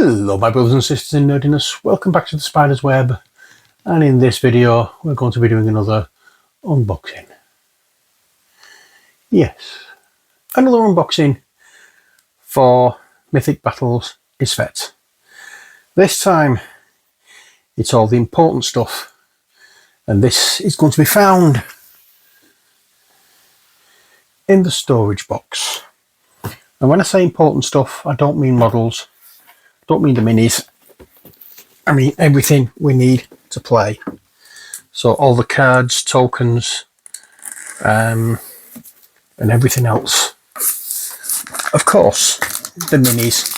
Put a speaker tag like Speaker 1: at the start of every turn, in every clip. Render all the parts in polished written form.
Speaker 1: Hello my brothers and sisters in nerdiness, welcome back to the Spider's Web, and in this video we're going to be doing another unboxing. Yes, another unboxing for Mythic Battles Isfet. This time it's all the important stuff, and this is going to be found in the storage box. And when I say important stuff, I don't mean models, don't mean the minis, I mean everything we need to play. So all the cards, tokens, and everything else. Of course, the minis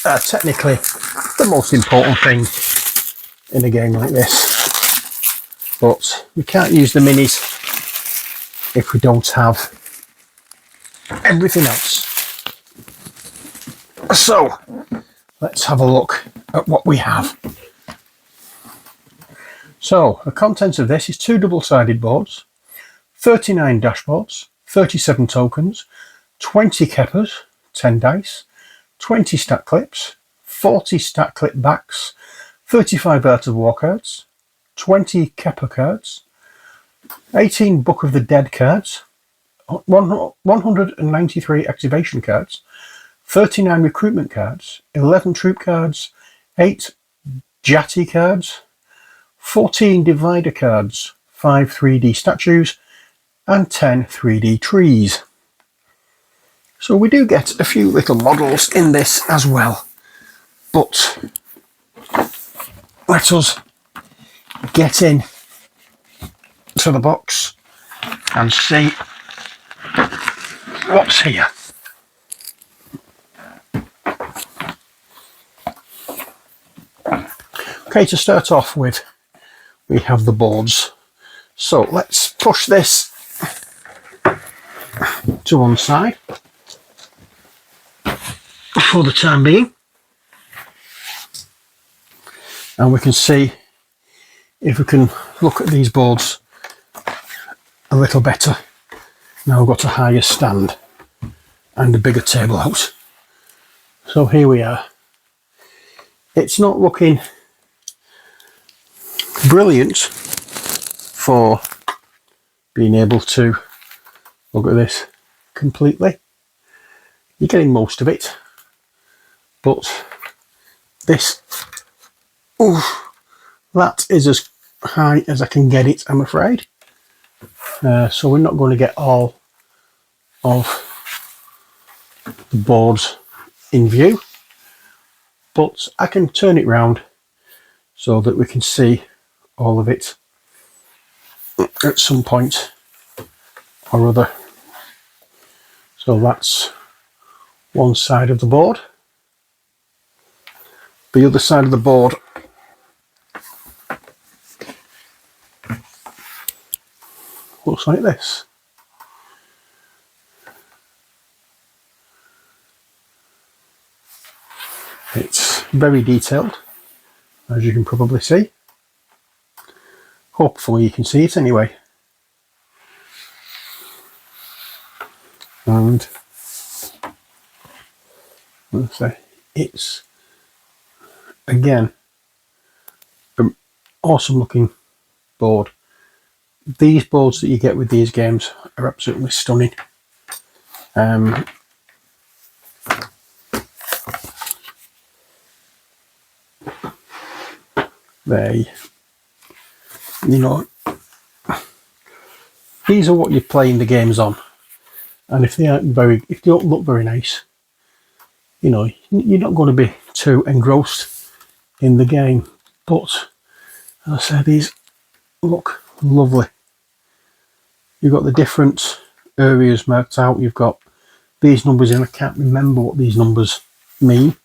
Speaker 1: are technically the most important thing in a game like this. But we can't use the minis if we don't have everything else. So let's have a look at what we have. So the contents of this is 2 double-sided boards, 39 dashboards, 37 tokens, 20 keppers, 10 dice, 20 stack clips, 40 stack clip backs, 35 Art of War cards, 20 kepper cards, 18 Book of the Dead cards, 193 activation cards, 39 recruitment cards, 11 troop cards, 8 Jati cards, 14 divider cards, 5 3D statues, and 10 3D trees. So we do get a few little models in this as well, but let us get in to the box and see what's here. Okay, to start off with, we have the boards. So let's push this to one side for the time being, and we can see if we can look at these boards a little better. Now we've got a higher stand and a bigger table out. So here we are. It's not looking brilliant for being able to look at this completely. You're getting most of it, but this, that is as high as I can get it, I'm afraid. So we're not going to get all of the boards in view, but I can turn it round so that we can see all of it at some point or other. So that's one side of the board. The other side of the board looks like this. It's very detailed, as you can probably see. Hopefully you can see it anyway. And let's say it's again an awesome looking board. These boards that you get with these games are absolutely stunning. They, you know, these are what you're playing the games on, and if they don't look very nice, you know, you're not going to be too engrossed in the game. But as I say, these look lovely. You've got the different areas marked out. You've got these numbers in. I can't remember what these numbers mean.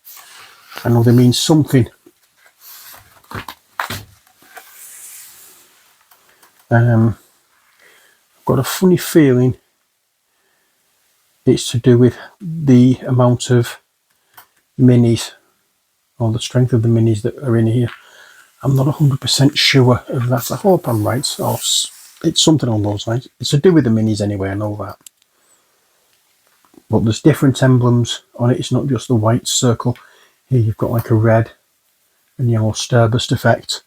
Speaker 1: I know they mean something. I've got a funny feeling it's to do with the amount of minis, or the strength of the minis that are in here. I'm not 100% sure of that. I hope I'm right, or it's something on those lines. It's to do with the minis anyway, I know that. But there's different emblems on it. It's not just the white circle. Here you've got like a red and yellow starburst effect.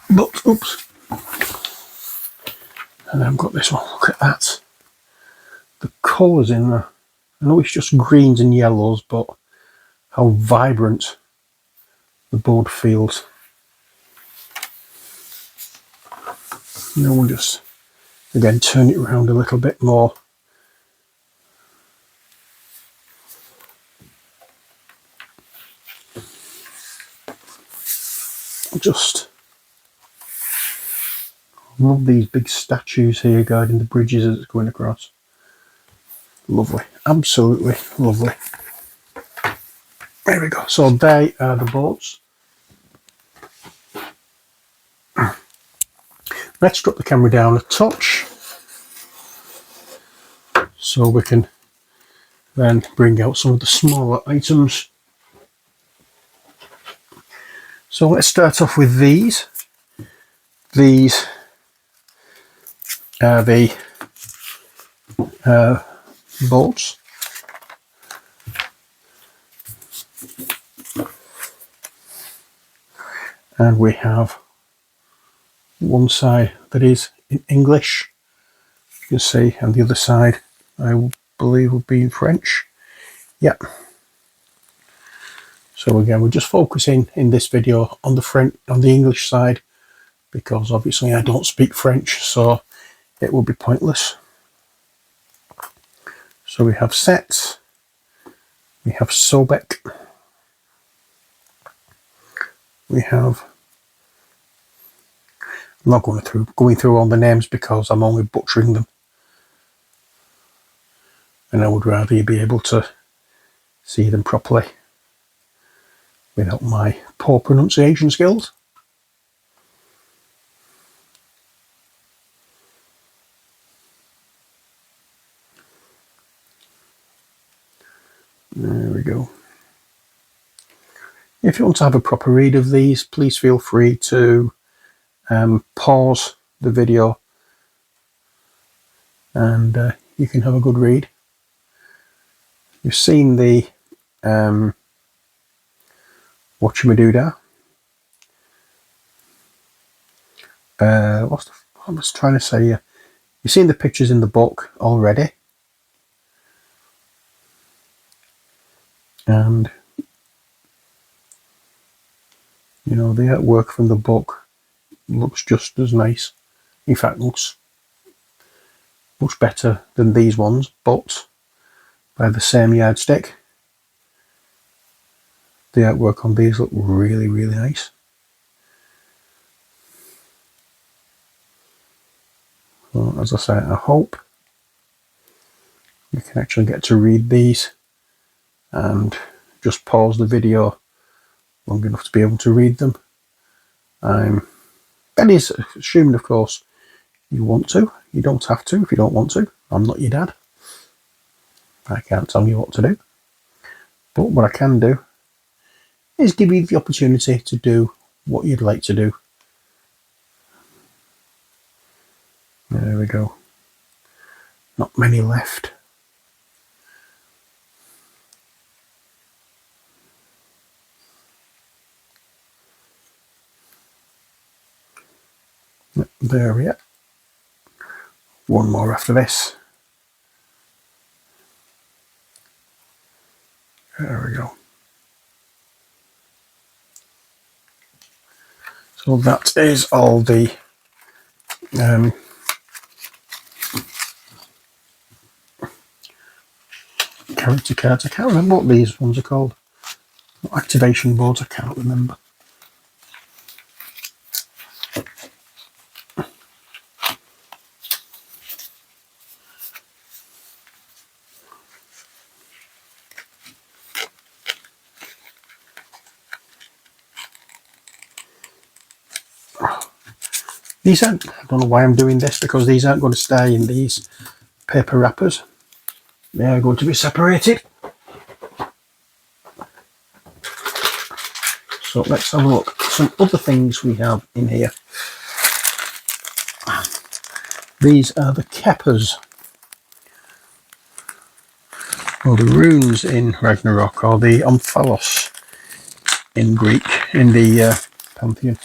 Speaker 1: But, oops. And then I've got this one, look at that. The colours in there. I know it's just greens and yellows, but how vibrant the board feels. Now we'll just, again, turn it around a little bit more. Just love these big statues here guiding the bridges as it's going across. Lovely, absolutely lovely. There we go. So they are the boards. Let's drop the camera down a touch so we can then bring out some of the smaller items. So let's start off with these. These are the boards. And we have one side that is in English, you can see, and the other side I believe would be in French. Yep. So again, we're just focusing in this video on the English side, because obviously I don't speak French, so it will be pointless. So we have sets, we have Sobek, we have, I'm not going through all the names because I'm only butchering them, and I would rather you be able to see them properly without my poor pronunciation skills. There we go. If you want to have a proper read of these, please feel free to pause the video and you can have a good read. You've seen the whatchamadoodah. What I was trying to say here. You've seen the pictures in the book already. And you know, the artwork from the book looks just as nice. In fact, looks much better than these ones, but by the same yardstick, the artwork on these look really, really nice. Well, as I say, I hope you can actually get to read these and just pause the video long enough to be able to read them. That is assuming, of course, you want to. You don't have to if you don't want to. I'm not your dad. I can't tell you what to do. But what I can do is give you the opportunity to do what you'd like to do. There we go. Not many left. There we are. One more after this. There we go. So that is all the character cards. I can't remember what these ones are called. Activation boards, I can't remember. These aren't, I don't know why I'm doing this, because these aren't going to stay in these paper wrappers. They are going to be separated. So let's have a look at some other things we have in here. These are the Keppers, or the runes in Ragnarok, or the Omphalos in Greek, in the Pantheon.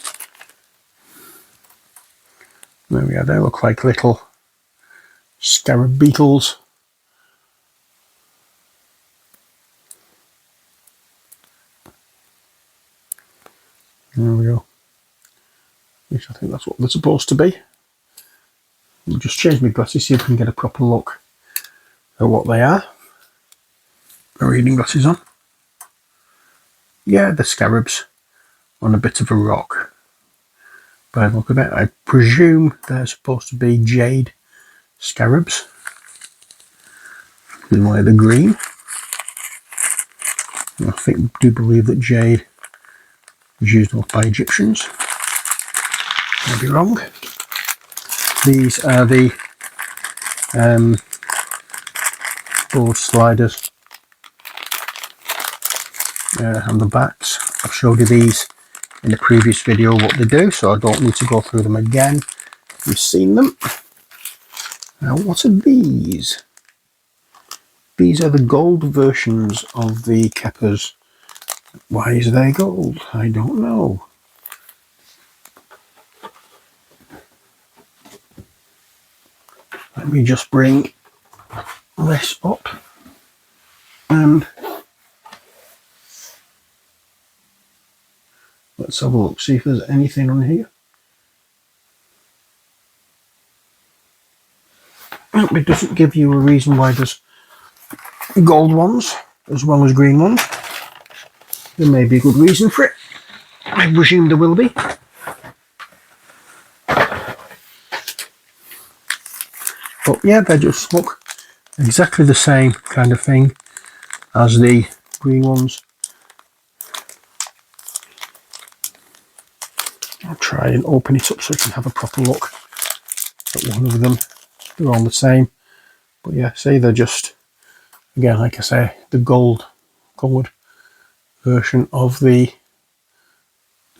Speaker 1: There we are, they look like little scarab beetles. There we go. At least I think that's what they're supposed to be. I'll just change my glasses, see if we can get a proper look at what they are. My reading glasses on. Yeah, the scarabs on a bit of a rock. By the look of it, I presume they're supposed to be jade scarabs. In why they're green. I do believe that jade was used by Egyptians. I'll be wrong. These are the board sliders and the backs. I've showed you these in a previous video what they do, so I don't need to go through them again. You've seen them. Now, what are these? These are the gold versions of the Keppers. Why is they gold? I don't know. Let me just bring this up and let's have a look, see if there's anything on here. It doesn't give you a reason why there's gold ones as well as green ones. There may be a good reason for it. I presume there will be. But yeah, they just look exactly the same kind of thing as the green ones. I'll try and open it up so you can have a proper look at one of them. They're all the same. But yeah, see, they're just, again, like I say, the gold coloured version of the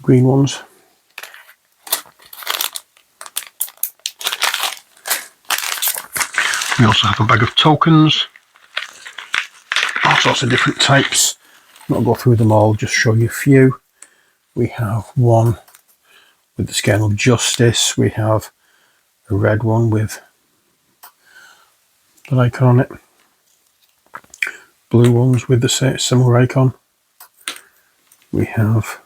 Speaker 1: green ones. We also have a bag of tokens, all sorts of different types. Not go through them all, just show you a few. We have one with the Scale of Justice. We have a red one with the icon on it. Blue ones with the similar icon. We have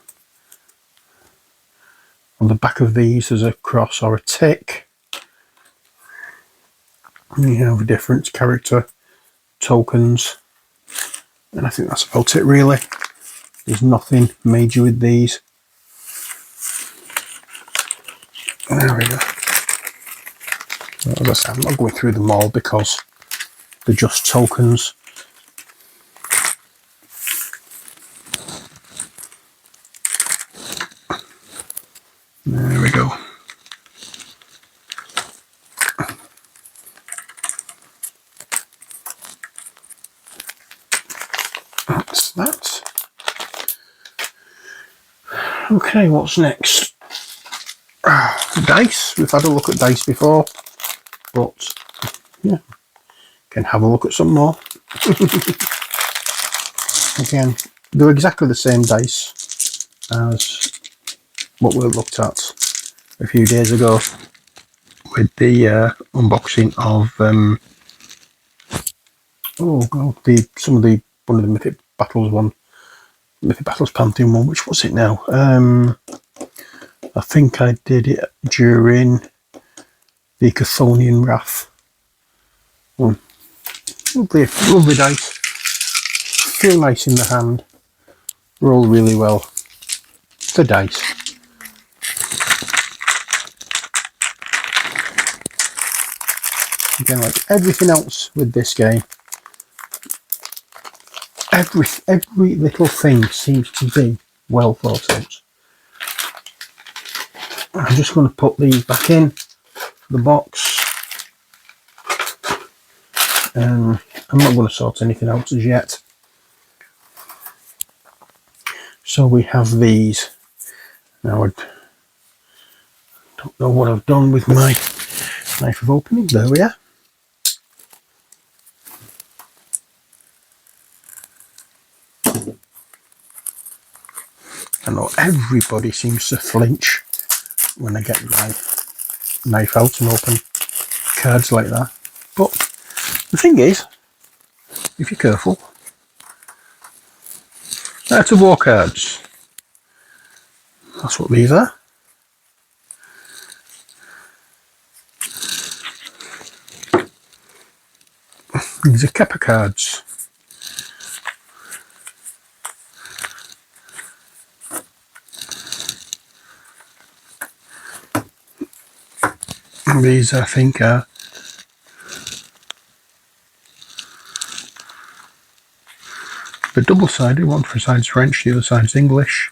Speaker 1: on the back of these there's a cross or a tick. We have different character tokens, and I think that's about it really. There's nothing major with these. There we go. As I said, I'm not going through them all because they're just tokens. There we go. That's that. Okay, what's next? Dice. We've had a look at dice before, but yeah, can have a look at some more. Again, they're exactly the same dice as what we looked at a few days ago with the unboxing of one of the Mythic Battles Mythic Battles Pantheon one. Which was it now? I think I did it during the Chthonian Wrath one. Lovely dice. Feel nice in the hand. Roll really well. The dice. Again, like everything else with this game, every little thing seems to be well thought out. I'm just going to put these back in the box. I'm not going to sort anything out as yet. So we have these. Now I don't know what I've done with my Knife of opening, there we are. I know everybody seems to flinch when I get my knife out and open cards like that. But the thing is, if you're careful, Art of War cards. That's what these are. These are Kepper cards. And these, I think, are the double-sided one. For side's French, the other side's English.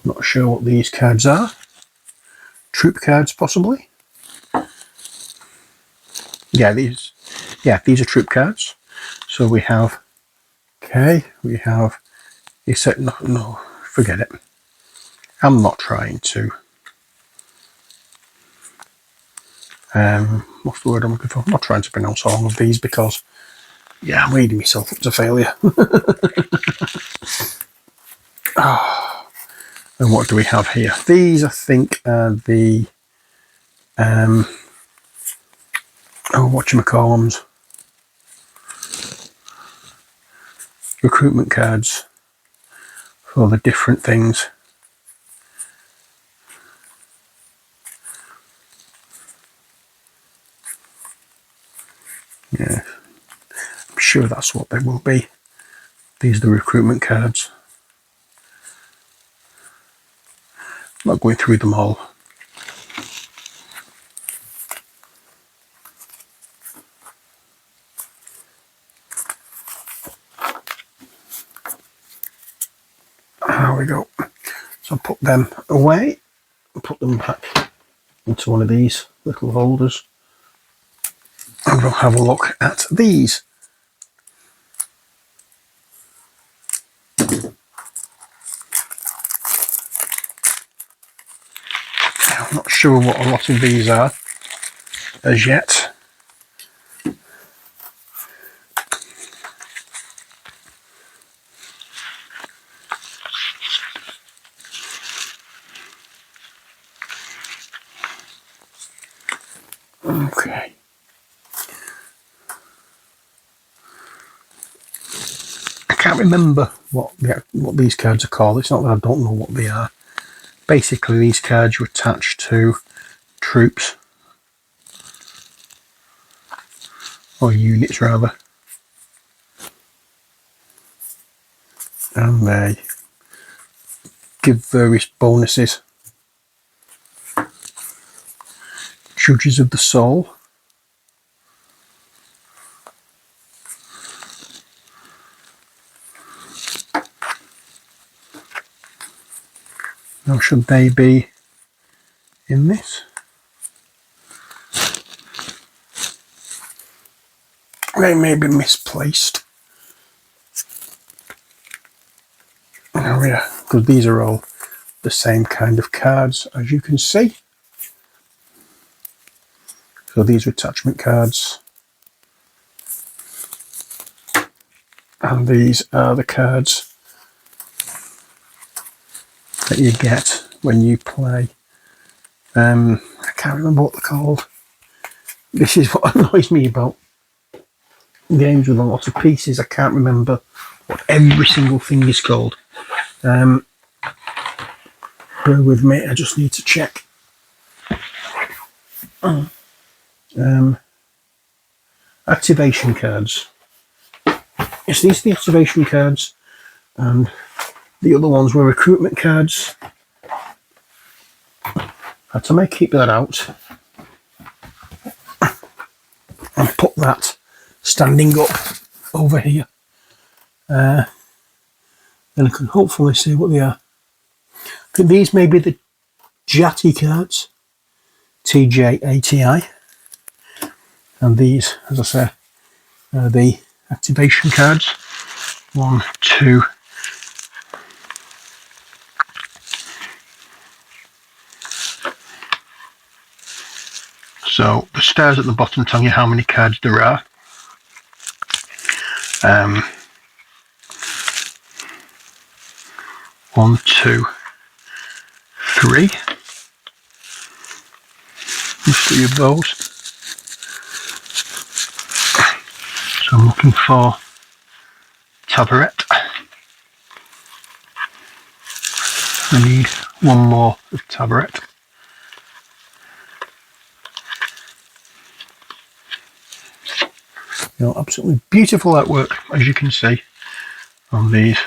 Speaker 1: Not sure what these cards are. Troop cards, possibly. Yeah, these are troop cards. So we have, we have, he said, no, forget it. I'm not trying to, what's the word I'm looking for? I'm not trying to pronounce all of these because, yeah, I'm leading myself up to failure. Oh, and what do we have here? These, I think, are the, whatchamacallums, recruitment cards for the different things. Yeah, I'm sure that's what they will be. These are the recruitment cards. I'm not going through them all. There we go. So I'll put them away and put them back into one of these little holders. And we'll have a look at these. I'm not sure what a lot of these are as yet. Okay. I can't remember what these cards are called. It's not that I don't know what they are. Basically, these cards you attach to troops, or units rather, and they give various bonuses. Judges of the Soul. Now, should they be in this? They may be misplaced. Oh yeah, because these are all the same kind of cards, as you can see. So these are attachment cards. And these are the cards that you get when you play. I can't remember what they're called. This is what annoys me about games with a lot of pieces. I can't remember what every single thing is called. Bear with me, I just need to check. Activation cards. Yes, these are the activation cards, and the other ones were recruitment cards. Had to keep that out and put that standing up over here. Then I can hopefully see what they are. I think these may be the Jati cards, TJATI, and these, as I say, are the activation cards. 1, 2, 3, So the stars at the bottom tell you how many cards there are. 1, 2, 3. There's 3 of those. So I'm looking for Tabaret. I need 1 more of Tabaret. You know, absolutely beautiful artwork, as you can see on these.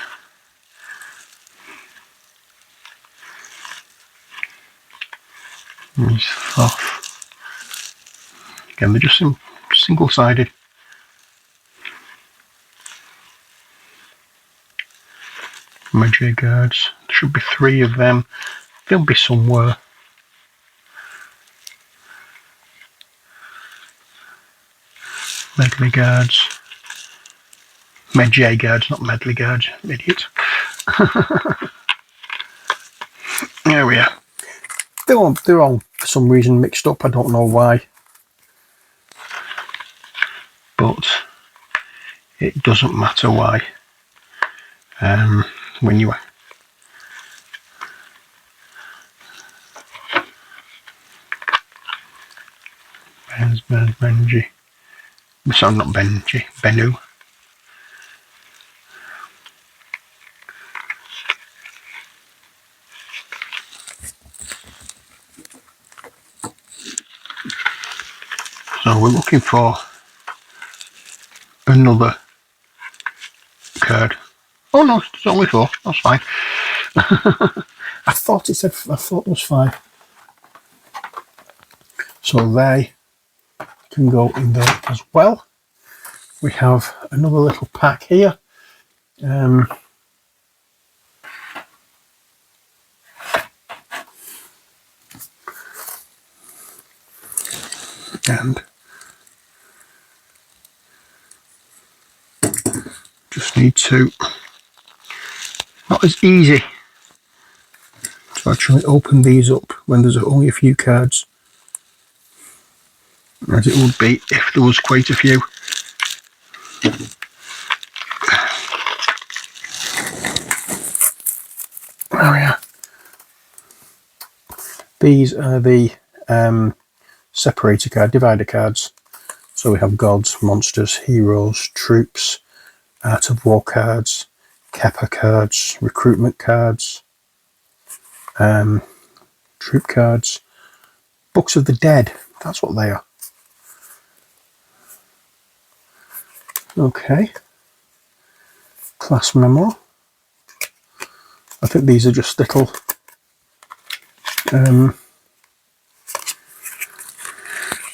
Speaker 1: These Thoth. Again, they're just single-sided. Medjay guards. There should be 3 of them. There'll be somewhere. Medley guards. Medjay guards, not medley guards. Idiot. There we are. They're all for some reason mixed up. I don't know why. But it doesn't matter why. When you Benji. Sorry, not Benji. Bennu. So we're looking for another card. Oh no, it's only 4. That's fine. I thought it was 5. So they can go in there as well. We have another little pack here. And just need to, not as easy to actually open these up when there's only a few cards as it would be if there was quite a few. There we are. These are the separator card, divider cards. So we have gods, monsters, heroes, troops, Art of War cards, Kepper cards, recruitment cards, troop cards, Books of the Dead. That's what they are. Okay. Class memo. I think these are just little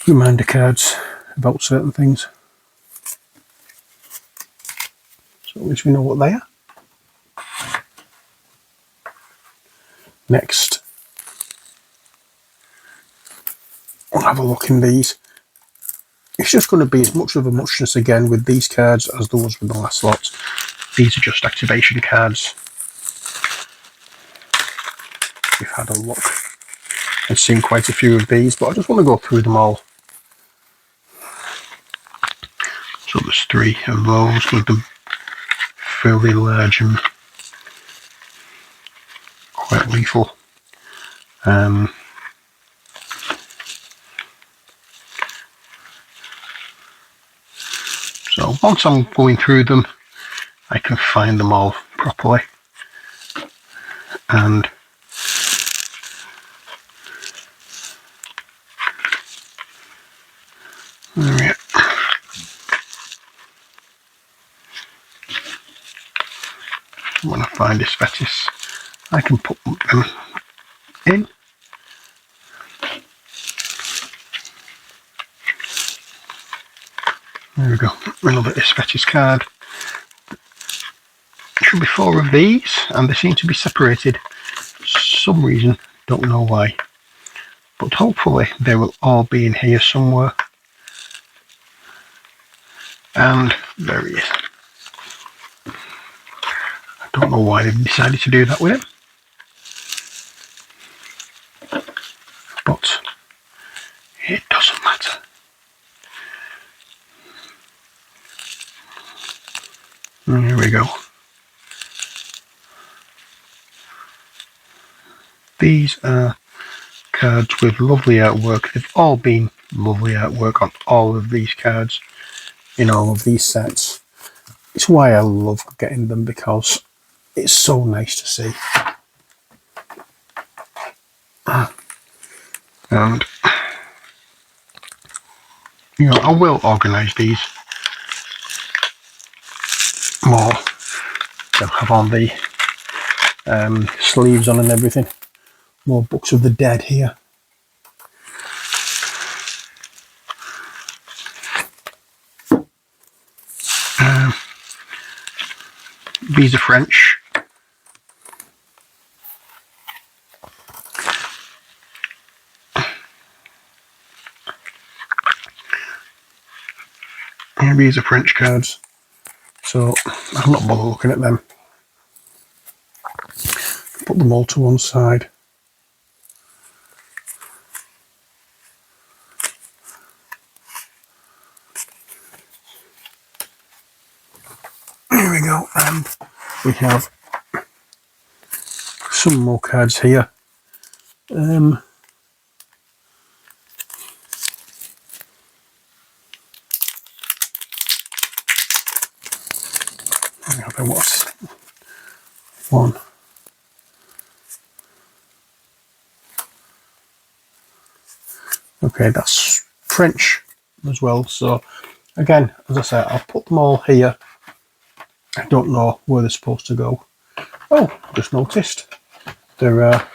Speaker 1: reminder cards about certain things. So at least we know what they are. Next, we'll have a look in these. It's just going to be as much of a muchness again with these cards as there was with the last lot. These are just activation cards. We've had a look and seen quite a few of these, but I just want to go through them all. So there's 3 of those with them fairly large and quite lethal. So once I'm going through them, I can find them all properly. And there we are. When I find Isfet, I can put them in. There we go, another Isfet card. There should be 4 of these, and they seem to be separated for some reason, don't know why. But hopefully they will all be in here somewhere. And there he is. I don't know why they've decided to do that with him. But it doesn't matter. And here we go. These are cards with lovely artwork. They've all been lovely artwork on all of these cards in all of these sets. It's why I love getting them, because it's so nice to see. And you know, I will organise these more. They'll have on the sleeves on and everything. More Books of the Dead here. These are French. And these are French cards, so I'm not bothered looking at them. Put them all to one side. Here we go, and we have some more cards here. What's one? Okay, that's French as well. So again, as I said, I'll put them all here. I don't know where they're supposed to go. Oh, just noticed. They're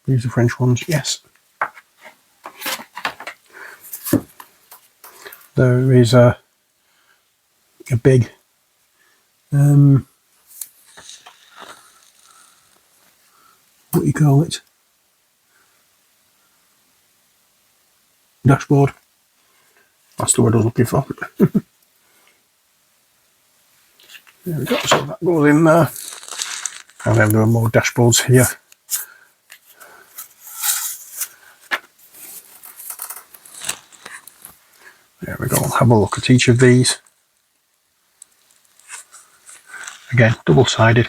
Speaker 1: these are French ones, yes. There is a big what do you call it? Dashboard. That's the word I was looking for. There we go, so that goes in there. And then there are more dashboards here. There we go, I'll have a look at each of these. Again, double-sided.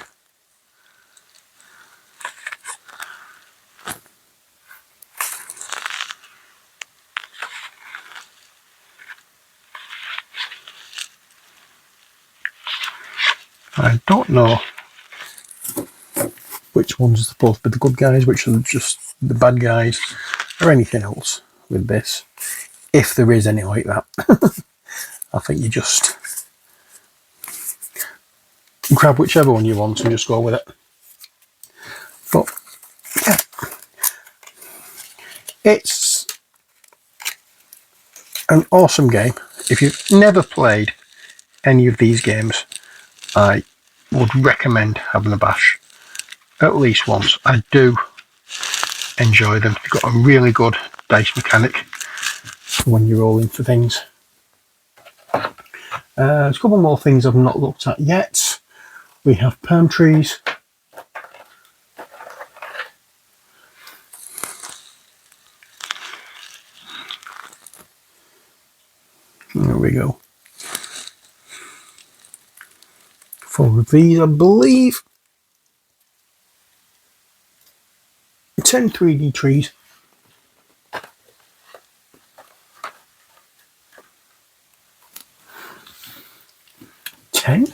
Speaker 1: I don't know which ones are supposed to be the good guys, which are just the bad guys, or anything else with this. If there is any like that. I think you just grab whichever one you want and just go with it. But yeah, it's an awesome game. If you've never played any of these games, I would recommend having a bash at least once. I do enjoy them. They've got a really good dice mechanic when you're rolling for things. There's a couple more things I've not looked at yet. We have palm trees. There we go. 4 of these, I believe. 10 3D trees. 10.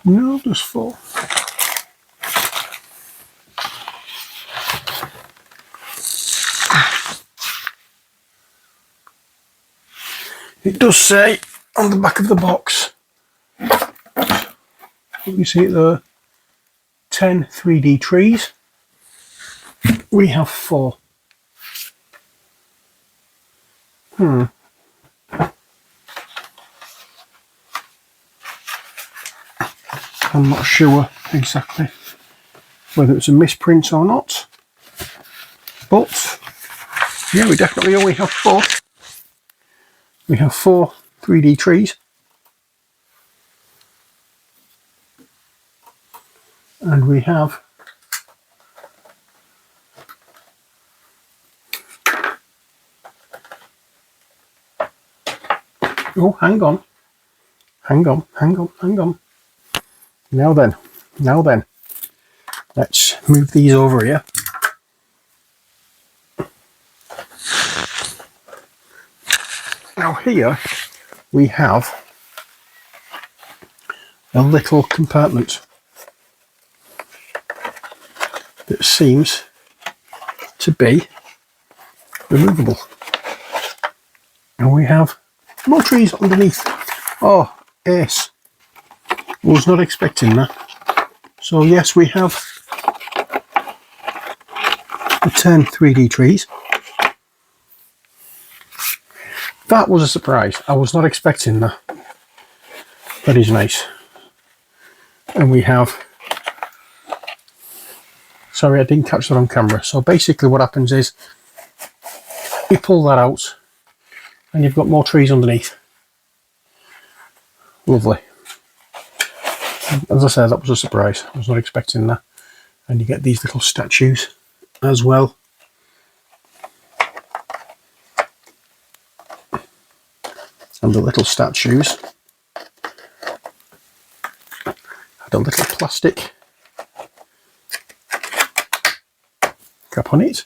Speaker 1: No, just 4. It does say on the back of the box, you see it there, 10 3D trees. We have 4. I'm not sure exactly whether it's a misprint or not, but yeah, we definitely only have 4. We have 4 3D trees. And we have oh, hang on. Now then, let's move these over here. Now here we have a little compartment that seems to be removable. And we have more trees underneath. Oh, ace. Was not expecting that. So yes, we have the 10 3D trees. That was a surprise. I was not expecting that. That is nice. And we have, sorry, I didn't catch that on camera. So basically what happens is you pull that out and you've got more trees underneath. Lovely. As I said, that was a surprise. I was not expecting that. And you get these little statues as well. And the little statues had a little plastic cap on it.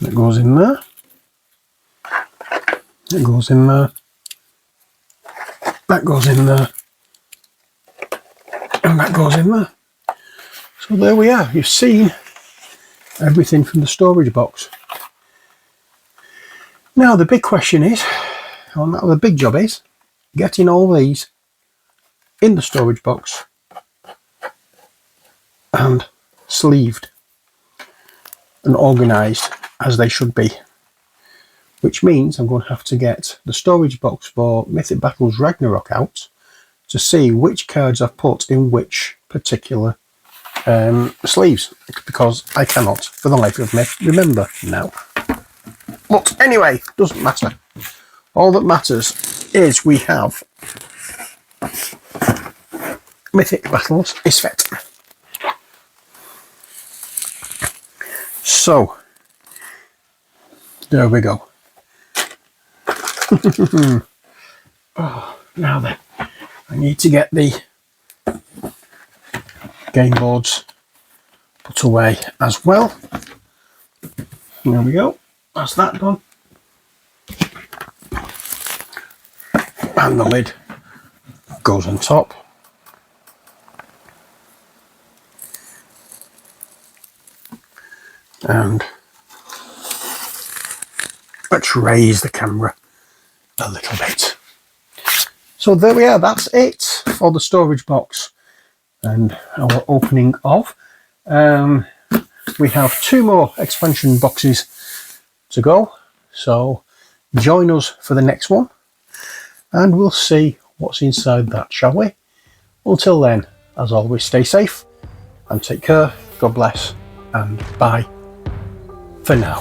Speaker 1: That goes in there. It goes in there. That goes in there. And that goes in there. So there we are. You've seen everything from the storage box. Now the big question is, or the big job is, getting all these in the storage box and sleeved and organised as they should be. Which means I'm going to have to get the storage box for Mythic Battles Ragnarok out to see which cards I've put in which particular sleeves, because I cannot for the life of me remember now. But anyway, doesn't matter. All that matters is we have Mythic Battles Isfet. So there we go. Oh, now then, I need to get the game boards put away as well. There we go. That's that done. And the lid goes on top. And let's raise the camera a little bit. So there we are, that's it for the storage box and our opening of. We have 2 more expansion boxes to go, so join us for the next one and we'll see what's inside that, shall we? Until then, as always, stay safe and take care. God bless and bye for now.